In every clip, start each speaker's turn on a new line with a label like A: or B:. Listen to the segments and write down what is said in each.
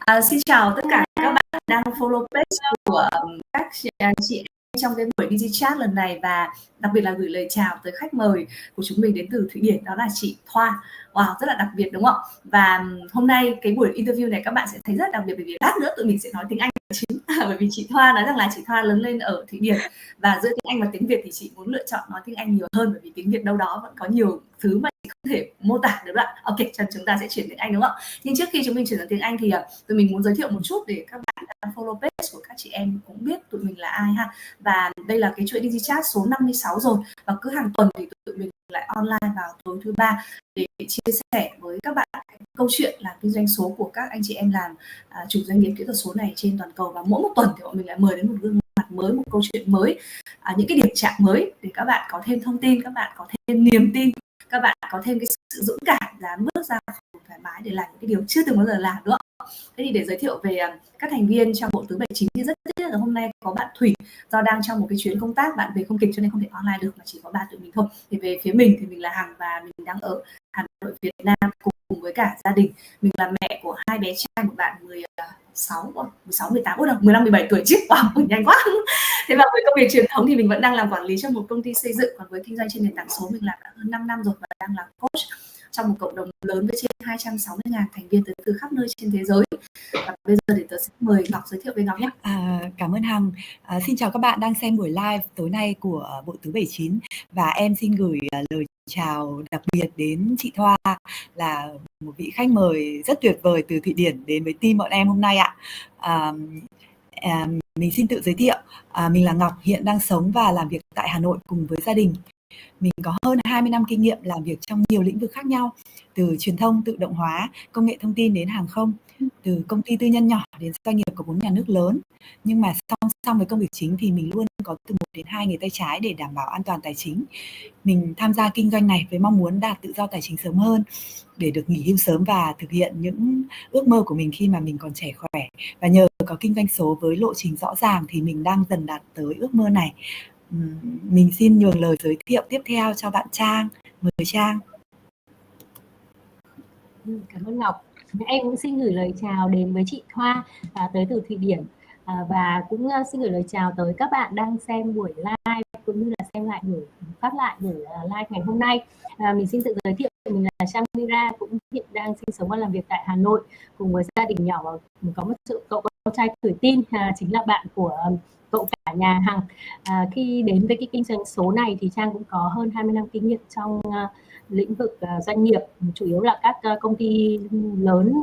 A: Xin chào tất cả các bạn đang follow page của các chị em trong cái buổi DigiChat lần này, và đặc biệt là gửi lời chào tới khách mời của chúng mình đến từ Thụy Điển, đó là chị Thoa. Wow, rất là đặc biệt đúng không? Và hôm nay cái buổi interview này các bạn sẽ thấy rất đặc biệt, bởi vì lát nữa tụi mình sẽ nói tiếng Anh chính. Bởi vì chị Thoa nói rằng là chị Thoa lớn lên ở Thụy Điển, và giữa tiếng Anh và tiếng Việt thì chị muốn lựa chọn nói tiếng Anh nhiều hơn, bởi vì tiếng Việt đâu đó vẫn có nhiều thứ mà chị không thể mô tả được ạ. Ok, chúng ta sẽ chuyển tiếng Anh đúng không? Nhưng trước khi chúng mình chuyển sang tiếng Anh thì tụi mình muốn giới thiệu một chút để các bạn đang follow page của các chị em cũng biết tụi mình là ai ha. Và đây là cái chuỗi DigiChat số 56 rồi, và cứ hàng tuần thì tụi mình lại online vào tối thứ ba để chia sẻ với các bạn câu chuyện làm kinh doanh số của các anh chị em làm chủ doanh nghiệp kỹ thuật số này trên toàn cầu. Và mỗi một tuần thì bọn mình lại mời đến một gương mặt mới, một câu chuyện mới, những cái điểm chạm mới để các bạn có thêm thông tin, các bạn có thêm niềm tin, các bạn có thêm cái sự dũng cảm dám bước ra thoải mái để làm những cái điều chưa từng bao giờ làm, đúng không? Thế thì để giới thiệu về các thành viên trong bộ tứ 79 thì rất tiếc là hôm nay có bạn Thủy do đang trong một cái chuyến công tác, bạn về không kịp cho nên không thể online được, mà chỉ có ba tụi mình thôi. Thì về phía mình thì mình là Hằng và mình đang ở Hà Nội, Việt Nam cùng với cả gia đình. Mình là mẹ của hai bé trai, một bạn 16, 18, 15, 17 tuổi chứ, wow, nhanh quá. Thế và với công việc truyền thống thì mình vẫn đang làm quản lý trong một công ty xây dựng, còn với kinh doanh trên nền tảng số mình làm đã hơn 5 năm rồi và đang là coach trong một cộng đồng lớn với trên 260.000 thành viên tới từ khắp nơi trên thế giới. Và bây giờ thì tớ sẽ mời Ngọc giới thiệu với Ngọc nhé.
B: Cảm ơn Hằng. Xin chào các bạn đang xem buổi live tối nay của bộ tứ 79, và em xin gửi lời chào đặc biệt đến chị Thoa, là một vị khách mời rất tuyệt vời từ Thụy Điển đến với team bọn em hôm nay ạ. Mình xin tự giới thiệu, mình là Ngọc, hiện đang sống và làm việc tại Hà Nội cùng với gia đình. Mình có hơn 20 năm kinh nghiệm làm việc trong nhiều lĩnh vực khác nhau, từ truyền thông, tự động hóa, công nghệ thông tin đến hàng không, từ công ty tư nhân nhỏ đến doanh nghiệp có vốn nhà nước lớn. Nhưng mà song với công việc chính thì mình luôn có từ 1 đến 2 nghề tay trái để đảm bảo an toàn tài chính. Mình tham gia kinh doanh này với mong muốn đạt tự do tài chính sớm hơn, để được nghỉ hưu sớm và thực hiện những ước mơ của mình khi mà mình còn trẻ khỏe. Và nhờ có kinh doanh số với lộ trình rõ ràng thì mình đang dần đạt tới ước mơ này. Mình xin nhường lời giới thiệu tiếp theo cho bạn Trang. Mời Trang.
C: Cảm ơn Ngọc. Em cũng xin gửi lời chào đến với chị Thoa tới từ Thụy Điển, và cũng xin gửi lời chào tới các bạn đang xem buổi live cũng như là xem lại buổi phát lại buổi live ngày hôm nay. Mình xin tự giới thiệu, mình là Trang Mira, cũng hiện đang sinh sống và làm việc tại Hà Nội cùng với gia đình nhỏ, và có một cậu con trai tuổi teen, chính là bạn của cậu cả nhà Hằng. Khi đến với cái kinh doanh số này thì Trang cũng có hơn 20 năm kinh nghiệm trong lĩnh vực doanh nghiệp, chủ yếu là các công ty lớn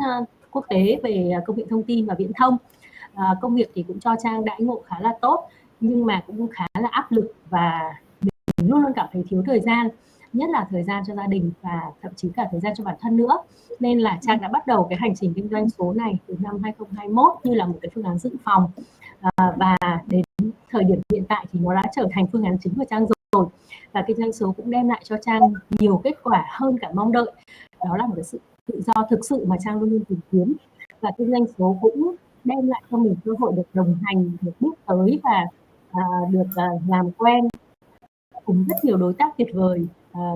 C: quốc tế về công nghệ thông tin và viễn thông. Công việc thì cũng cho Trang đãi ngộ khá là tốt, nhưng mà cũng khá là áp lực, và mình luôn luôn cảm thấy thiếu thời gian, nhất là thời gian cho gia đình và thậm chí cả thời gian cho bản thân nữa. Nên là Trang đã bắt đầu cái hành trình kinh doanh số này từ năm 2021 như là một cái phương án dự phòng, và đến thời điểm hiện tại thì nó đã trở thành phương án chính của Trang rồi. Và kinh doanh số cũng đem lại cho Trang nhiều kết quả hơn cả mong đợi. Đó là một cái sự tự do thực sự mà Trang luôn luôn tìm kiếm. Và kinh doanh số cũng đem lại cho mình cơ hội được đồng hành, được bước tới và được làm quen cùng rất nhiều đối tác tuyệt vời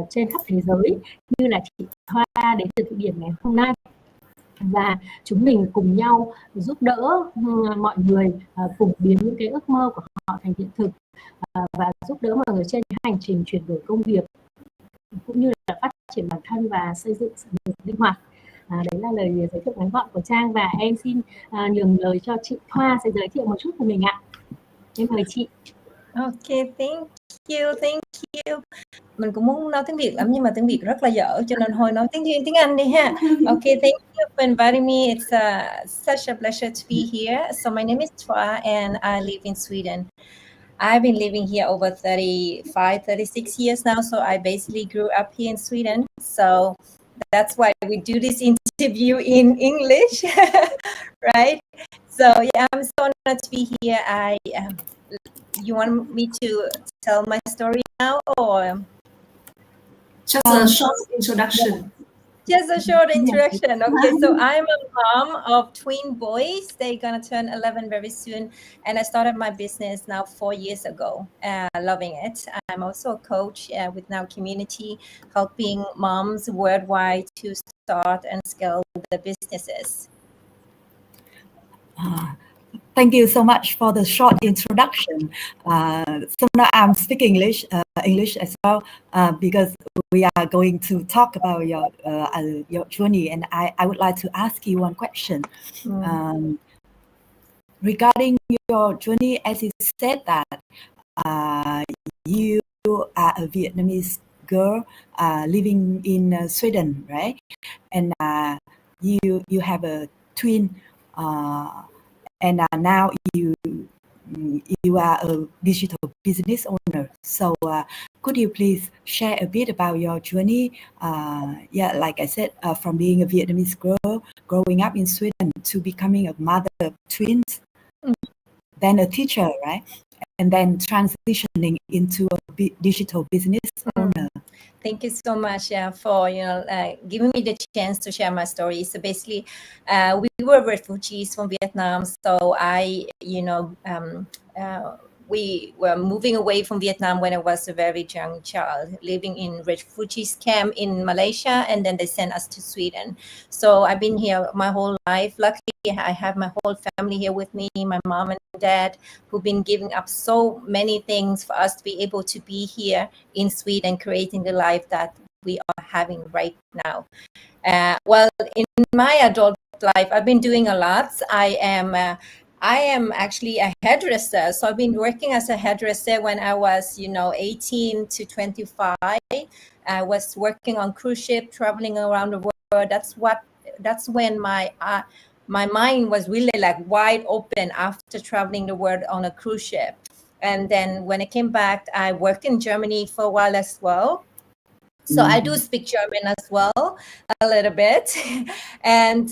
C: trên khắp thế giới, như là chị Thoa đến từ Thụy Điển ngày hôm nay. Và chúng mình cùng nhau giúp đỡ mọi người cùng biến những cái ước mơ của họ thành hiện thực, và giúp đỡ mọi người trên hành trình chuyển đổi công việc cũng như là phát triển bản thân và xây dựng sự nghiệp linh hoạt. Đấy là lời giới thiệu ngắn gọn của Trang, và em xin nhường lời cho chị Thoa sẽ giới thiệu một chút của mình ạ. Em mời chị.
D: Ok, thank you. Mình cũng muốn nói tiếng Việt lắm nhưng mà tiếng Việt rất là dở, cho nên thôi nói tiếng Anh đi ha. Ok, thank you for inviting me. It's such a pleasure to be here. So my name is Thoa and I live in Sweden. I've been living here over 36 years now, so I basically grew up here in Sweden. So that's why we do this interview in English, right? So yeah, I'm so honored to be here. You want me to tell my story now, or
A: just a short introduction?
D: Just a short introduction. Okay, so I'm a mom of twin boys. They're gonna turn 11 very soon, and I started my business now 4 years ago. Loving it. I'm also a coach with Now Community, helping moms worldwide to start and scale their businesses.
B: Thank you so much for the short introduction. So now I'm speaking English as well, because we are going to talk about your journey, and I would like to ask you one question. Regarding your journey, as you said that you are a Vietnamese girl living in Sweden, right? And you have a twin, and now you are a digital business owner. So could you please share a bit about your journey? Like I said, from being a Vietnamese girl growing up in Sweden to becoming a mother of twins, then a teacher, right? And then transitioning into a digital business owner.
D: Thank you so much for giving me the chance to share my story. So basically, we were refugees from Vietnam. So we were moving away from Vietnam when I was a very young child, living in refugees camp in Malaysia, and then they sent us to Sweden. So I've been here my whole life. Luckily, I have my whole family here with me, my mom and dad, who've been giving up so many things for us to be able to be here in Sweden, creating the life that we are having right now. Well, in my adult life, I've been doing a lot. I am actually a hairdresser. So I've been working as a hairdresser when I was, 18 to 25. I was working on cruise ship, traveling around the world. That's when my mind was really like wide open after traveling the world on a cruise ship. And then when I came back, I worked in Germany for a while as well. So I do speak German as well, a little bit. And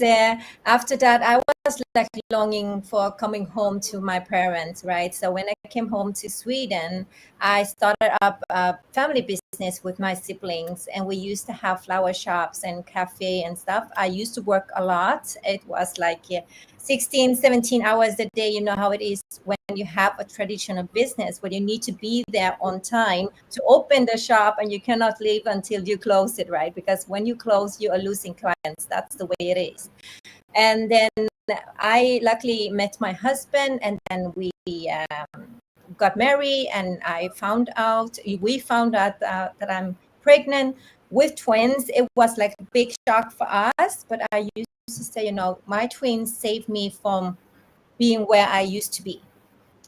D: after that, I was like longing for coming home to my parents, right? So when I came home to Sweden, I started up a family business with my siblings, and we used to have flower shops and cafe and stuff. I used to work a lot. It was like 16, 17 hours a day. You know how it is when you have a traditional business where you need to be there on time to open the shop, and you cannot leave until you close it, right? Because when you close, you are losing clients. That's the way it is. And then I luckily met my husband, and then we got married, and we found out that I'm pregnant with twins. It was like a big shock for us, but I used to say, my twins saved me from being where I used to be,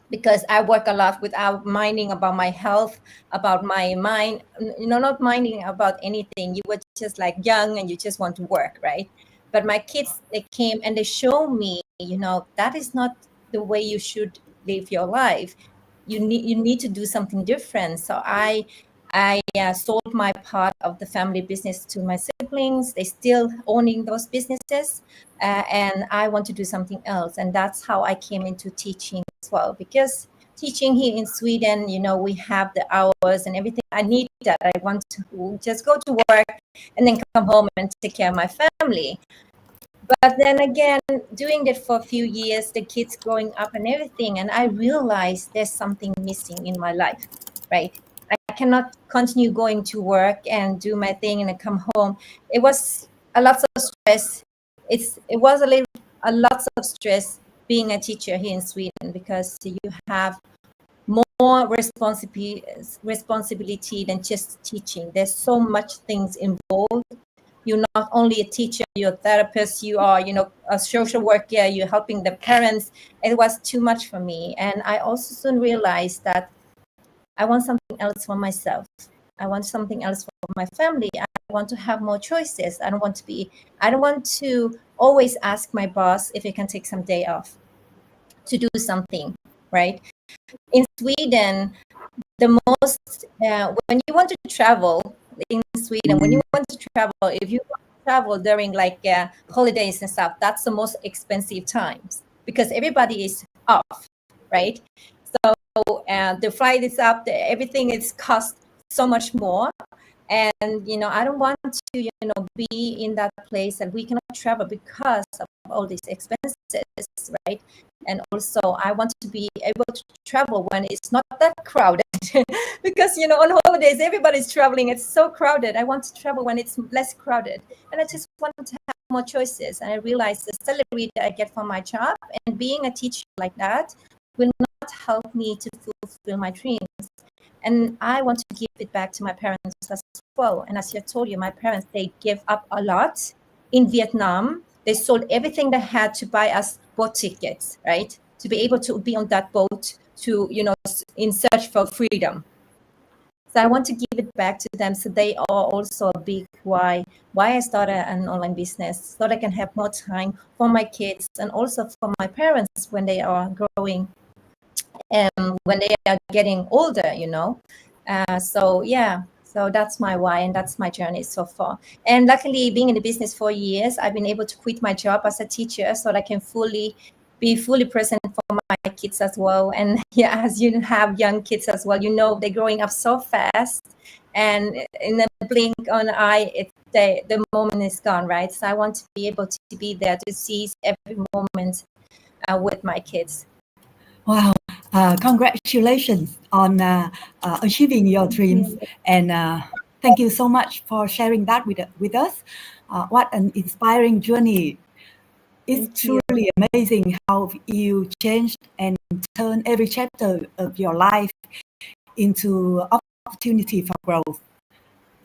D: because I work a lot without minding about my health, about my mind, not minding about anything. You were just like young and you just want to work, right? But my kids, they came and they showed me, that is not the way you should live your life. You need to do something different. So I sold my part of the family business to my siblings. They still owning those businesses, and I want to do something else. And that's how I came into teaching as well, because teaching here in Sweden, we have the hours and everything. I need that. I want to just go to work and then come home and take care of my family. But then again, doing that for a few years, the kids growing up and everything, and I realized there's something missing in my life, right? I cannot continue going to work and do my thing and then come home. It was a lot of stress. It was a lot of stress being a teacher here in Sweden, because you have more responsibility than just teaching. There's so much things involved. You're not only a teacher, you're a therapist, you are, a social worker, you're helping the parents. It was too much for me. And I also soon realized that I want something else for myself. I want something else for my family. I want to have more choices. I don't want to always ask my boss if I can take some day off to do something, right? In Sweden, the most, when you want to travel in Sweden, when you want to travel, if you want to travel during like holidays and stuff, that's the most expensive times, because everybody is off, right? So the flight is up, everything is cost so much more. And, I don't want to, be in that place that we cannot travel because of all these expenses, right? And also I want to be able to travel when it's not that crowded because, on holidays, everybody's traveling. It's so crowded. I want to travel when it's less crowded. And I just want to more choices. And I realized the salary that I get from my job and being a teacher like that will not help me to fulfill my dreams. And I want to give it back to my parents as well. And as I told you, my parents, they gave up a lot in Vietnam. They sold everything they had to buy us boat tickets, right? To be able to be on that boat to, in search for freedom. So I want to give it back to them. So they are also a big why I started an online business, so that I can have more time for my kids and also for my parents when they are growing and when they are getting older, so that's my why, and that's my journey so far. And luckily, being in the business for years, I've been able to quit my job as a teacher so that I can be fully present for my kids as well. And yeah, as you have young kids as well, they're growing up so fast, and in the blink of an eye, the moment is gone, right? So I want to be able to be there to seize every moment with my kids.
B: Wow, congratulations on achieving your dreams, and thank you so much for sharing that with us. What an inspiring journey. It's truly amazing how you changed and turned every chapter of your life into opportunity for growth.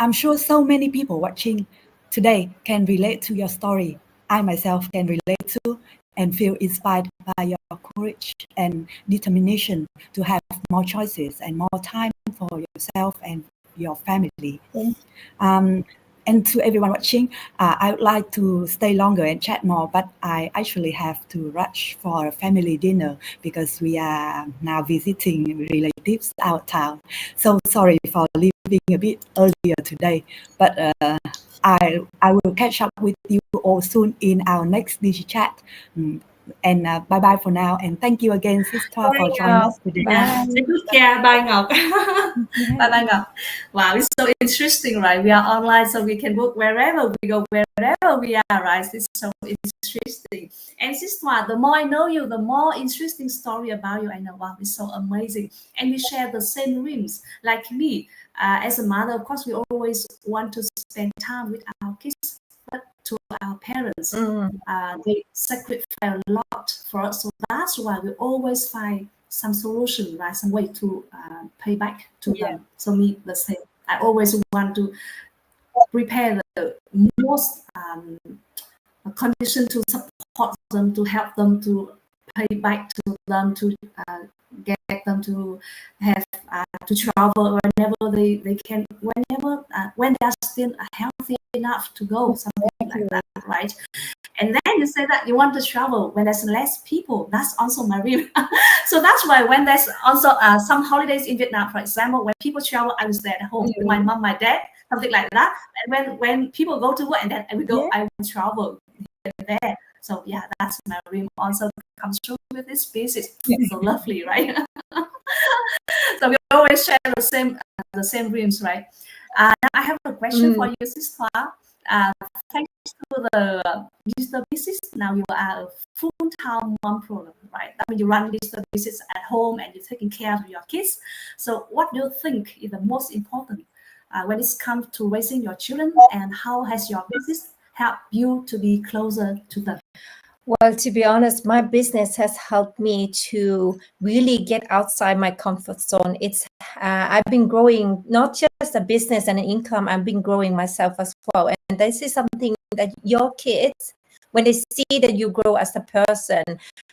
B: I'm sure so many people watching today can relate to your story. I myself can relate to and feel inspired by your courage and determination to have more choices and more time for yourself and your family. And to everyone watching, I would like to stay longer and chat more, but I actually have to rush for a family dinner because we are now visiting relatives out of town. So sorry for leaving a bit earlier today, but I will catch up with you all soon in our next DigiChat. And bye-bye for now. And thank you again, Sister, for joining us today.
A: Take good care. Bye, Ngọc. Bye, Ngọc. Wow, it's so interesting, right? We are online, so we can work wherever we go, wherever we are, right? It's so interesting. And Sister, the more I know you, the more interesting story about you I know. Wow, it's so amazing. And we share the same dreams. Like me, as a mother, of course, we always want to spend time with our kids. But to our parents, they sacrifice a lot for us. So that's why we always find some solution, right? Some way to pay back to them. So me, the same. I always want to prepare the most condition to support them, to help them, to pay back to them, to get them to have to travel whenever they can, whenever when they are still healthy enough to go, something like that, right? And then you say that you want to travel when there's less people. That's also my dream. So that's why when there's also some holidays in Vietnam, for example, when people travel, I will stay at home with my mom, my dad, something like that. And when people go to work, and then I will go, I will travel there. So yeah, that's my dream also comes true with this business. So lovely, right? So we always share the same dreams, right? Now I have a question for you, Sister. Thanks to the digital business, now you are a full-time mompreneur, right? That means you run digital business at home and you're taking care of your kids. So what do you think is the most important when it comes to raising your children, and how has your business helped you to be closer to them?
D: Well, to be honest, my business has helped me to really get outside my comfort zone. I've been growing not just a business and an income, I've been growing myself as well. And this is something that your kids, when they see that you grow as a person,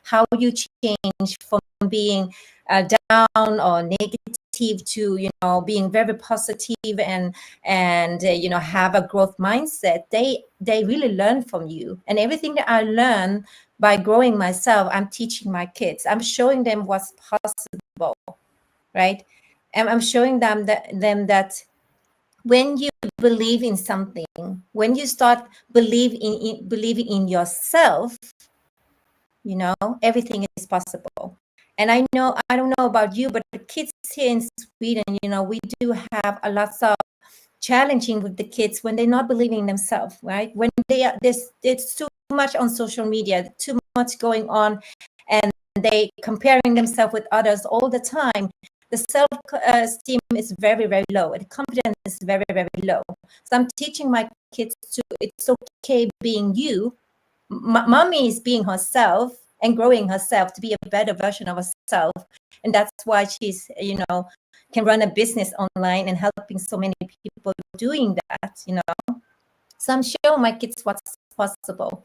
D: how you change from being down or negative to being very positive and have a growth mindset, they really learn from you. And everything that I learn by growing myself, I'm teaching my kids. I'm showing them what's possible, right? And I'm showing them that when you believe in something, when you start believing in yourself, everything is possible. And I don't know about you, but the kids here in Sweden, we do have a lot of challenging with the kids when they're not believing in themselves, right? When there's too much on social media, too much going on, and they comparing themselves with others all the time. the self-esteem is very, very low, and confidence is very, very low. So I'm teaching my kids to, it's okay being you. Mommy is being herself and growing herself to be a better version of herself. And that's why she's, can run a business online and helping so many people doing that, So I'm showing my kids what's possible.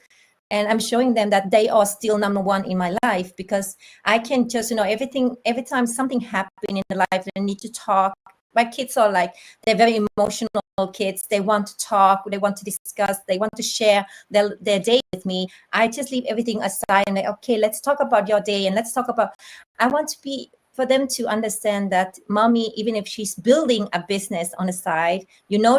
D: And I'm showing them that they are still number one in my life, because I can just, every time something happens in the life, they need to talk. My kids are like, they're very emotional kids. They want to talk, they want to discuss, they want to share their day with me. I just leave everything aside and okay, let's talk about your day, and let's talk about, I want to be, for them to understand that mommy, even if she's building a business on the side,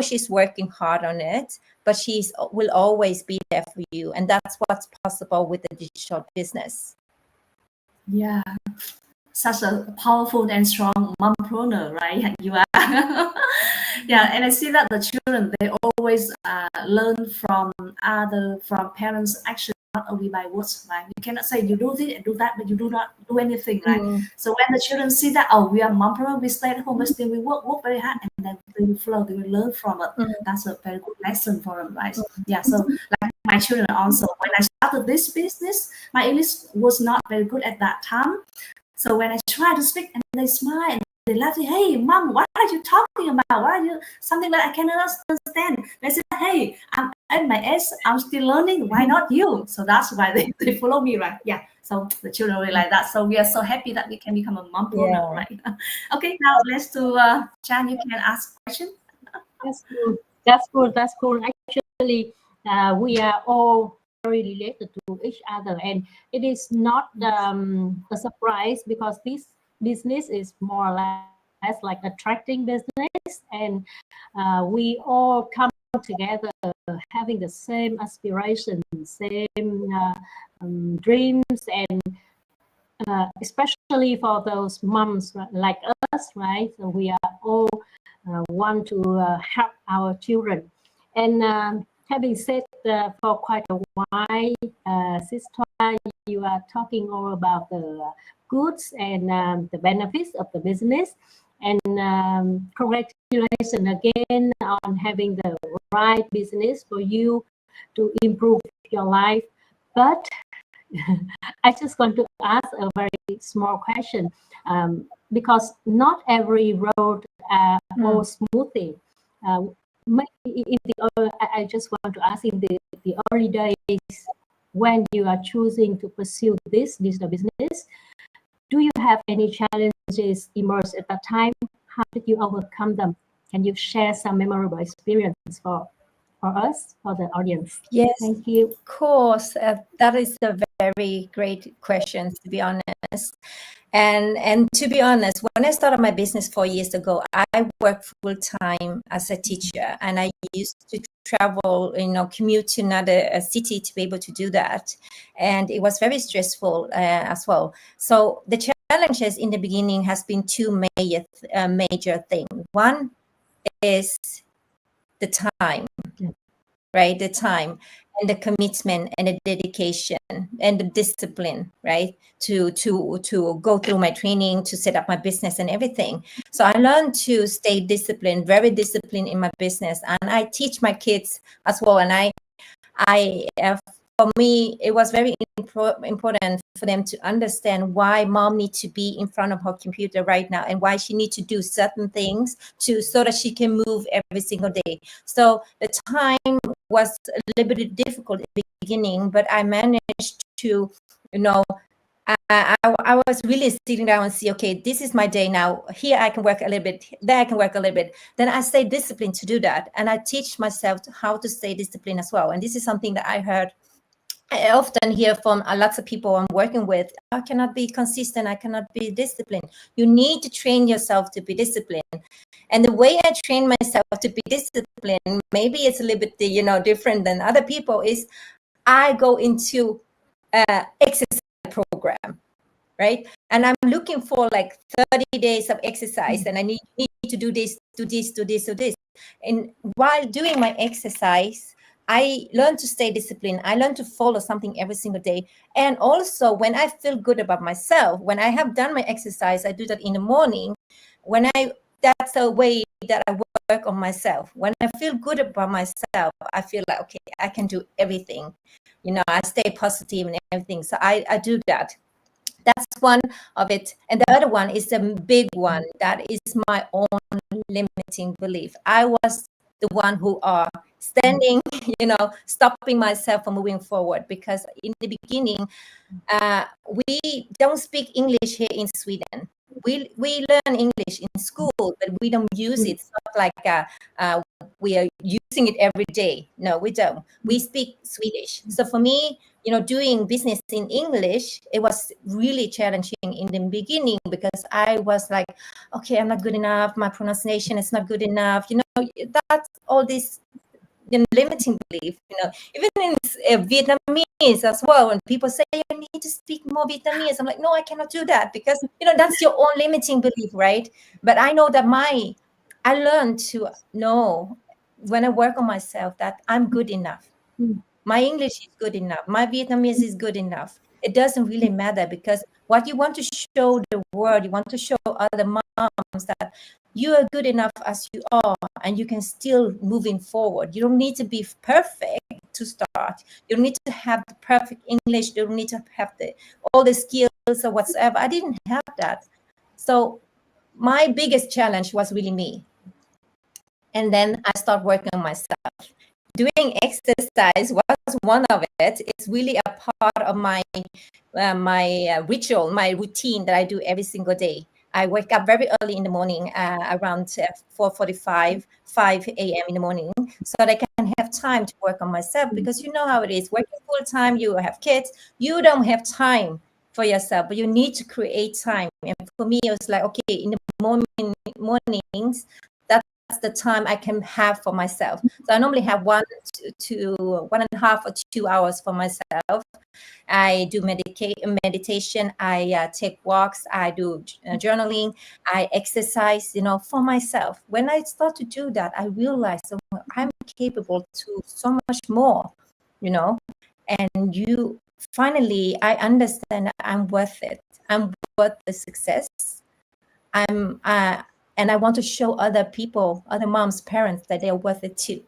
D: she's working hard on it, but she's will always be there for you. And that's what's possible with the digital business.
A: Yeah, such a powerful and strong mompreneur, right? You are. Yeah, and I see that the children, they always learn from parents' action, not only by words, right? You cannot say you do this and do that, but you do not do anything, right? So when the children see that, oh, we are mompreneur, we stay at home, but still we work very hard, and then they will flow, they will learn from it. That's a very good lesson for them, right? Yeah, so like my children also, when I started this business, my English was not very good at that time. So when I try to speak, and they smile and they laugh, say, hey, mom, what are you talking about? What are you, something that I cannot understand? They say, hey, I'm at my age, I'm still learning. Why not you? So that's why they follow me, right? Yeah. So the children really like that. So we are so happy that we can become a mompreneur, right? Okay, now let's do, Chan, you can ask a question.
C: That's cool. Actually, we are all very related to each other, and it is not a surprise, because this business is more or less like attracting business, and we all come together having the same aspirations, same dreams, and especially for those moms like us, right? So we are all want to help our children. And having said for quite a while, Sis Thoa, you are talking all about the goods and the benefits of the business. And congratulations again on having the right business for you to improve your life. But I just want to ask a very small question, because not every road or smoothing. I just want to ask, in the early days when you are choosing to pursue this digital business, do you have any challenges emerge at that time? How did you overcome them? Can you share some memorable experience for us, for the audience?
D: Yes,
C: thank you.
D: Of course, that is a very great question, to be honest. And to be honest, when I started my business 4 years ago, I worked full time as a teacher, and I used to travel, commute to another city to be able to do that. And it was very stressful as well. So the challenges in the beginning has been two major things. One is the time, right? The time and the commitment and the dedication and the discipline, right? To go through my training, to set up my business and everything. So I learned to stay disciplined, very disciplined in my business. And I teach my kids as well. And for me, it was very important for them to understand why mom needs to be in front of her computer right now, and why she needs to do certain things so that she can move every single day. So the time was a little bit difficult at the beginning, but I managed to, I was really sitting down and see, okay, this is my day now. Here I can work a little bit, there I can work a little bit. Then I stay disciplined to do that. And I teach myself how to stay disciplined as well. And this is something that I often hear from lots of people I'm working with. I cannot be consistent. I cannot be disciplined. You need to train yourself to be disciplined. And the way I train myself to be disciplined, maybe it's a little bit, different than other people, is I go into exercise program, right? And I'm looking for like 30 days of exercise, and I need to do this, do this, do this, do this. And while doing my exercise, I learn to stay disciplined. I learn to follow something every single day. And also when I feel good about myself, when I have done my exercise, I do that in the morning. that's the way that I work on myself. When I feel good about myself, I feel like, okay, I can do everything. I stay positive and everything. So I do that. That's one of it. And the other one is the big one. That is my own limiting belief. I was the one who are standing, stopping myself from moving forward, because in the beginning, we don't speak English here in Sweden. We learn English in school, but we don't use it. It's not like we are using it every day. No, we don't. We speak Swedish. So for me, doing business in English, it was really challenging in the beginning, because I was like, okay, I'm not good enough. My pronunciation is not good enough. That's all this limiting belief. Even in Vietnamese as well, when people say you need to speak more Vietnamese, I'm like, no, I cannot do that, because that's your own limiting belief, right? But I know that I learned to know, when I work on myself, that I'm good enough. My English is good enough. My Vietnamese is good enough. It doesn't really matter, because what you want to show the world, you want to show other moms that you are good enough as you are, and you can still moving forward. You don't need to be perfect to start. You don't need to have the perfect English. You don't need to have all the skills or whatsoever. I didn't have that. So my biggest challenge was really me. And then I start working on myself. Doing exercise was one of it. It's really a part of my ritual, my routine that I do every single day. I wake up very early in the morning, around 4:45, 5 a.m. in the morning, so that I can have time to work on myself. Because you know how it is, working full time, you have kids, you don't have time for yourself, but you need to create time. And for me, it was like, okay, in the mornings, that's the time I can have for myself. So I normally have 1.5 or 2 hours for myself. I do meditation. I take walks. I do journaling. I exercise, for myself. When I start to do that, I realize I'm capable to so much more, and finally, I understand that I'm worth it. I'm worth the success. And I want to show other people, other moms, parents, that they're worth it too.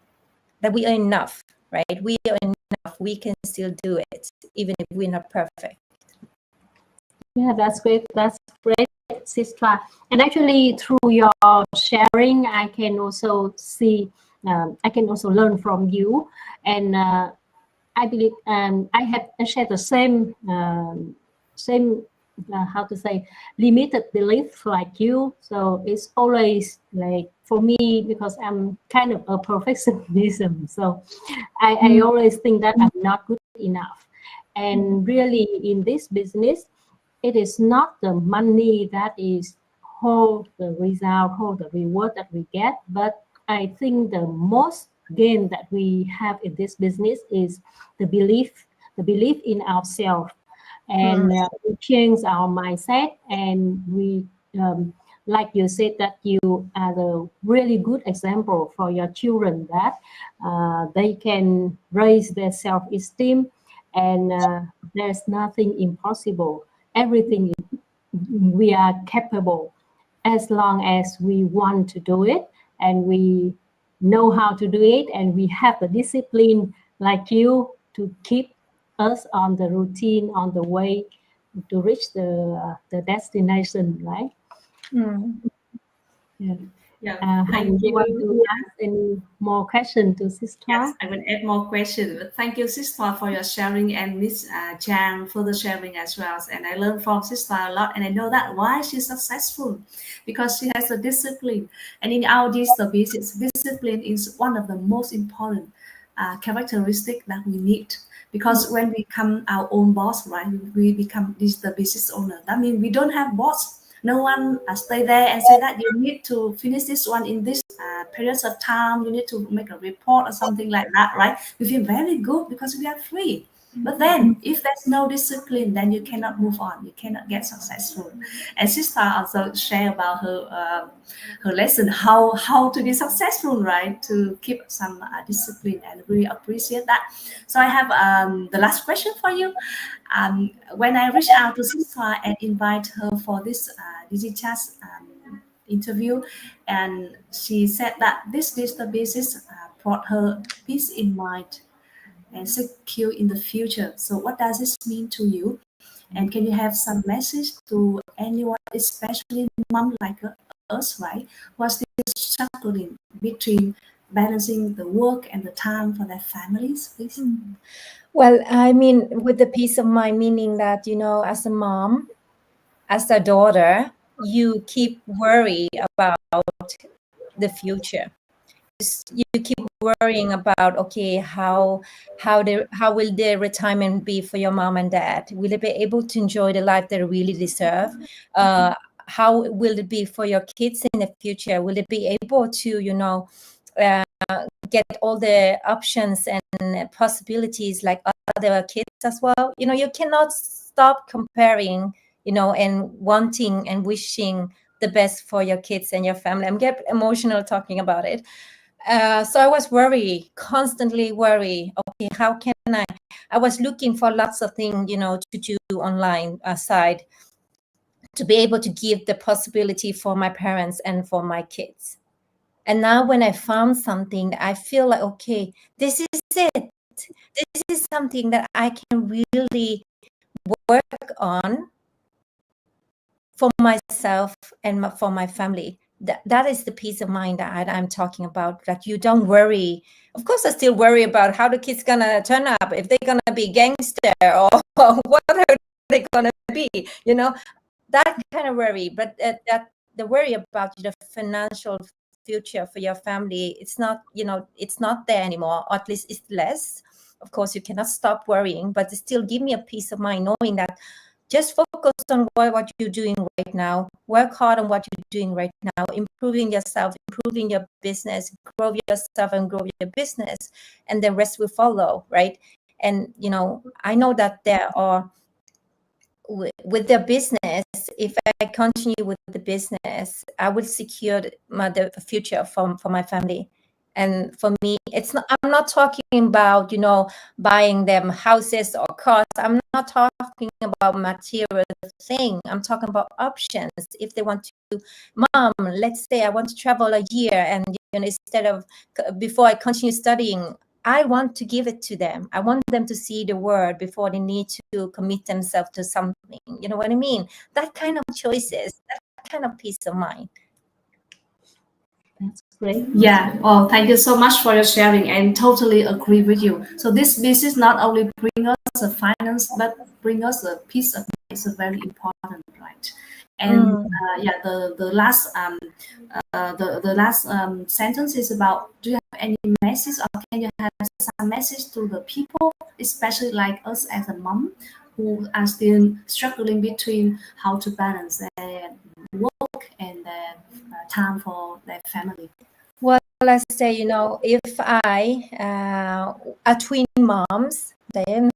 D: That we are enough, right? We are enough. We can still do it, even if we're not perfect.
C: Yeah, that's great. That's great, Sister. And actually, through your sharing, I can also see, I can also learn from you. And I believe I have shared the same how to say, limited belief like you. So it's always like, for me, because I'm kind of a perfectionism, so I always think that I'm not good enough. And really, in this business, it is not the money that is hold the result, hold the reward that we get, but I think the most gain that we have in this business is the belief in ourselves. And we change our mindset, and we like you said, that you are the really good example for your children, that they can raise their self-esteem, and there's nothing impossible. Everything we are capable, as long as we want to do it, and we know how to do it, and we have the discipline like you to keep us on the routine, on the way to reach the destination, right? Yeah.
A: Thank
C: you
A: you.
C: want to ask any more question to Sister?
A: Yes, I will add more questions. But thank you, Sister, for your sharing, and Miss Chang for the sharing as well. And I learned from Sister a lot, and I know that why she's successful, because she has a discipline. And in our the business, discipline is one of the most important characteristic that we need. Because when we become our own boss, right, we become the business owner. That means we don't have boss. No one stay there and say that you need to finish this one in this periods of time. You need to make a report or something like that, right? We feel very good because we are free. But then, if there's no discipline, then you cannot move on. You cannot get successful. And Sister also share about her lesson how to be successful, right? To keep some discipline, and really appreciate that. So I have the last question for you. When I reach out to Sister and invite her for this DigiChat interview, and she said that this digital business brought her peace in mind and secure in the future. So what does this mean to you? And can you have some message to anyone, especially mom like us, right? Who are still struggling between balancing the work and the time for their families, please?
D: Well, I mean, with the peace of mind, meaning that, you know, as a mom, as a daughter, you keep worry about the future. You keep worrying about, okay, how will their retirement be for your mom and dad? Will they be able to enjoy the life they really deserve? How will it be for your kids in the future? Will they be able to, you know, get all the options and possibilities like other kids as well? You know, you cannot stop comparing, you know, and wanting and wishing the best for your kids and your family. I'm getting emotional talking about it. So I was constantly worry. Okay, how can I was looking for lots of things, you know, to do online aside to be able to give the possibility for my parents and for my kids. And now when I found something, I feel like, okay, this is it. This is something that I can really work on for myself and for my family. That is the peace of mind that I'm talking about, that you don't worry. Of course, I still worry about how the kids gonna turn up, if they're gonna be gangster or what are they gonna be, you know, that kind of worry. But that the worry about the financial future for your family, it's not, you know, it's not there anymore, or at least it's less. Of course, you cannot stop worrying, but it still give me a peace of mind knowing that just focus on what you're doing right now. Work hard on what you're doing right now, improving yourself, improving your business, grow yourself and grow your business, and the rest will follow, right? And, you know, I know that there are, with their business, if I continue with the business, I will secure the future for my family. And for me, it's not, I'm not talking about, you know, buying them houses or cars. I'm not talking about material thing. I'm talking about options. If they want to, mom, let's say I want to travel a year, and, you know, instead of, before I continue studying, I want to give it to them. I want them to see the world before they need to commit themselves to something. You know what I mean? That kind of choices, that kind of peace of mind.
C: That's great.
A: Yeah. Well, thank you so much for your sharing, and totally agree with you. So this business not only bring us a finance, but bring us a peace of mind. It's a very important, right? And yeah, the last sentence is about, do you have any message, or can you have some message to the people, especially like us as a mom, who are still struggling between how to balance their work and their time for their family?
D: Well, let's say, you know, if I are twin moms, then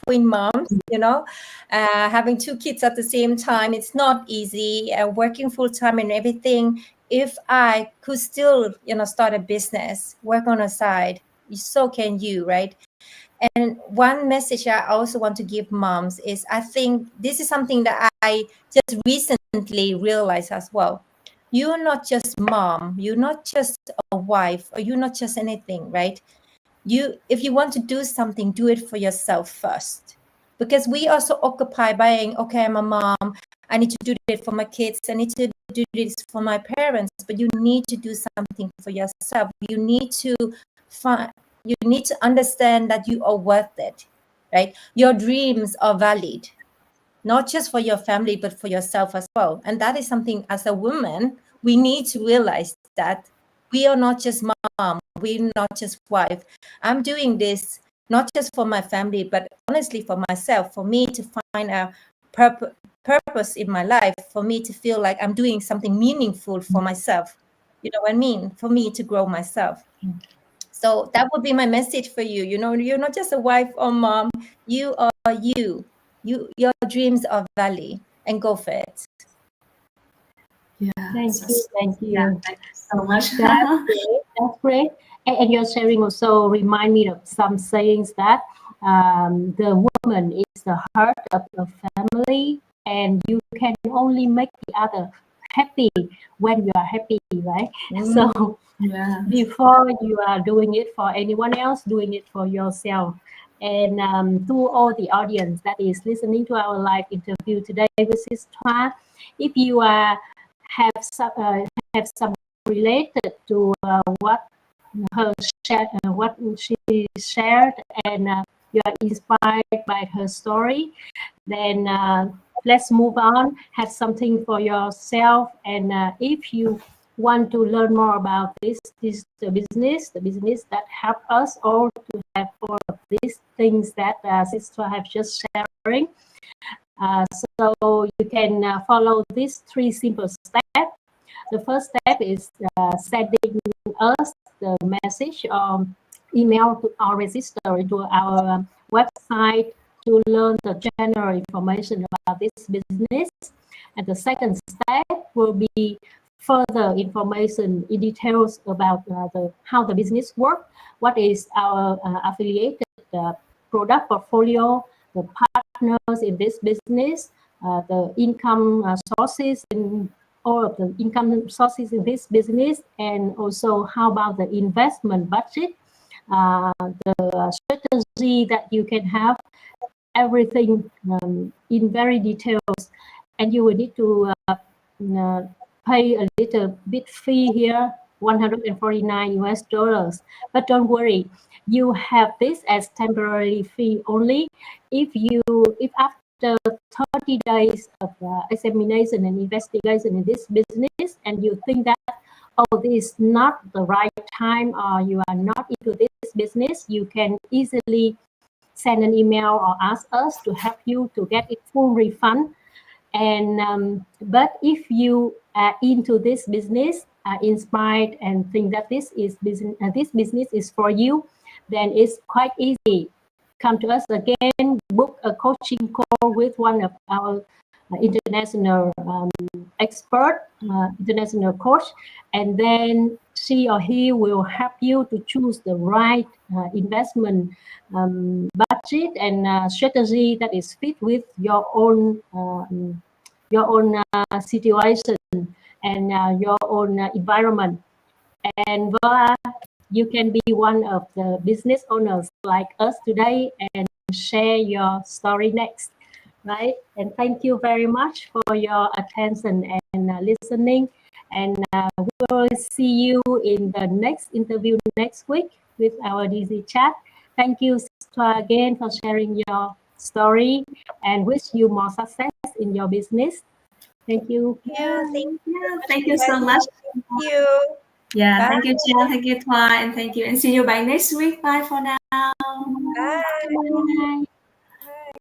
D: twin moms, you know, having two kids at the same time, it's not easy. Working full time and everything. If I could still, you know, start a business, work on a side, so can you, right? And one message I also want to give moms is, I think this is something that I just recently realized as well. You're not just mom, you're not just a wife, or you're not just anything, right? If you want to do something, do it for yourself first. Because we are so occupied by, okay, I'm a mom, I need to do it for my kids, I need to do this for my parents, but you need to do something for yourself. You need to understand that you are worth it, right? Your dreams are valid, not just for your family, but for yourself as well. And that is something, as a woman, we need to realize that we are not just mom, we're not just wife. I'm doing this not just for my family, but honestly for myself, for me to find a purpose in my life, for me to feel like I'm doing something meaningful for myself. You know what I mean? For me to grow myself. So that would be my message for you. You know, you're not just a wife or mom, you are you. Your dreams are valid, and go for it.
A: Yeah.
C: Thank you.
A: Yeah, thank you so much.
C: That's great. And your sharing also remind me of some sayings that the woman is the heart of the family, and you can only make the other happy when you are happy, right?
A: Mm.
C: So
A: Yeah.
C: before you are doing it for anyone else, doing it for yourself. And to all the audience that is listening to our live interview today with Sis Thoa, if you have some related to what she shared, and you are inspired by her story, then let's move on, have something for yourself. And if you want to learn more about this the business that help us all to have all of these things that Sister have just sharing, so you can follow these 3 simple steps. The first step is sending us the message or email to or register to our website to learn the general information about this business. And the second step will be further information in details about how the business works, what is our affiliated product portfolio, the partners in this business, the income sources, and all of the income sources in this business, and also how about the investment budget, the strategy that you can have, everything in very details. And you will need to pay a little bit fee here, $149. But don't worry, you have this as temporary fee only. If after 30 days of examination and investigation in this business, and you think that, oh, this is not the right time, or you are not into this business, you can easily send an email or ask us to help you to get it full refund. And but if you are into this business, are inspired and think that this business is for you, then it's quite easy. Come to us again, book a coaching call with one of our international expert, international coach, and then she or he will help you to choose the right investment budget and strategy that is fit with your own situation and your own environment. And voila, you can be one of the business owners like us today and share your story next, right? And thank you very much for your attention and listening. And we will see you in the next interview next week with our DigiChat. Thank you, Thoa, again for sharing your story, and wish you more success in your business. Thank you.
A: Thank you so much.
D: Thank you.
A: Yeah,
D: Bye.
A: thank you, Jill. Thank you, Thoa, and thank you. And see you by next week. Bye for now.
D: Bye.
C: Bye.